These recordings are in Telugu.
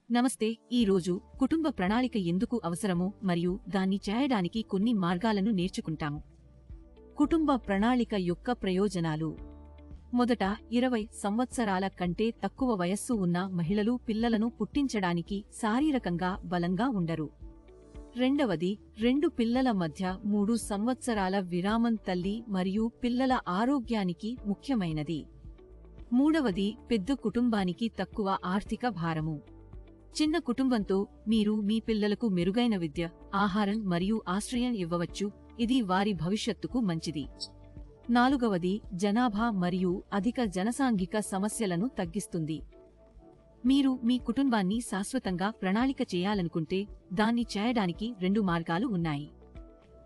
నమస్తే. ఈ రోజు కుటుంబ ప్రణాళిక ఎందుకు అవసరమో మరియు దాన్ని చేయడానికి కొన్ని మార్గాలను నేర్చుకుంటాము. కుటుంబ ప్రణాళిక యొక్క ప్రయోజనాలు. మొదట, 20 సంవత్సరాల కంటే తక్కువ వయస్సు ఉన్న మహిళలు పిల్లలను పుట్టించడానికి శారీరకంగా బలంగా ఉండరు. రెండవది, 2 పిల్లల మధ్య 3 సంవత్సరాల విరామం తల్లి మరియు పిల్లల ఆరోగ్యానికి ముఖ్యమైనది. మూడవది, పెద్ద కుటుంబానికి తక్కువ ఆర్థిక భారము. చిన్న కుటుంబంతో మీరు మీ పిల్లలకు మెరుగైన విద్య, ఆహారం మరియు ఆశ్రయం ఇవ్వవచ్చు, ఇది వారి భవిష్యత్తుకు మంచిది. నాలుగవది, జనాభా మరియు అధిక జనసాంఘిక సమస్యలను తగ్గిస్తుంది. మీరు మీ కుటుంబాన్ని శాశ్వతంగా ప్రణాళిక చేయాలనుకుంటే దాన్ని చేయడానికి 2 మార్గాలు ఉన్నాయి.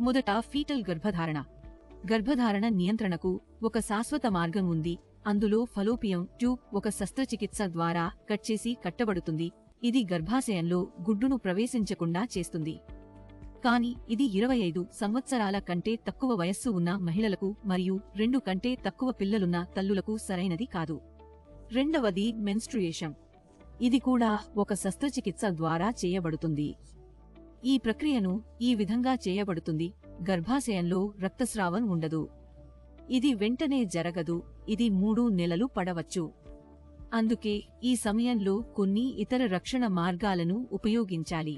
మొదట, ఫీటల్ గర్భధారణ. గర్భధారణ నియంత్రణకు ఒక శాశ్వత మార్గం ఉంది. అందులో ఫలోపియం ట్యూబ్ ఒక శస్త్రచికిత్స ద్వారా కట్ చేసి కట్టబడుతుంది. ఇది గర్భాశయంలో గుడ్డును ప్రవేశించకుండా చేస్తుంది. కానీ ఇది 25 సంవత్సరాల కంటే తక్కువ వయస్సు ఉన్న మహిళలకు మరియు 2 కంటే తక్కువ పిల్లలున్న తల్లులకు సరైనది కాదు. రెండవది, మెన్స్ట్రుయేషన్. ఇది కూడా ఒక శస్త్రచికిత్స ద్వారా చేయబడుతుంది. ఈ ప్రక్రియను ఈ విధంగా చేయబడుతుంది: గర్భాశయంలో రక్తస్రావం ఉండదు. ఇది వెంటనే జరగదు, ఇది 3 నెలలు పడవచ్చు. అందుకే ఈ సమయంలో కొన్ని ఇతర రక్షణ మార్గాలను ఉపయోగించాలి.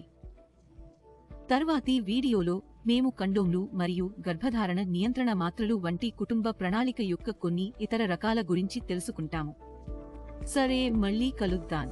తర్వాతి వీడియోలో మేము కండోమ్లు మరియు గర్భధారణ నియంత్రణ మాత్రలు వంటి కుటుంబ ప్రణాళిక యొక్క కొన్ని ఇతర రకాల గురించి తెలుసుకుంటాము. సరే, మళ్ళీ కలుద్దాం.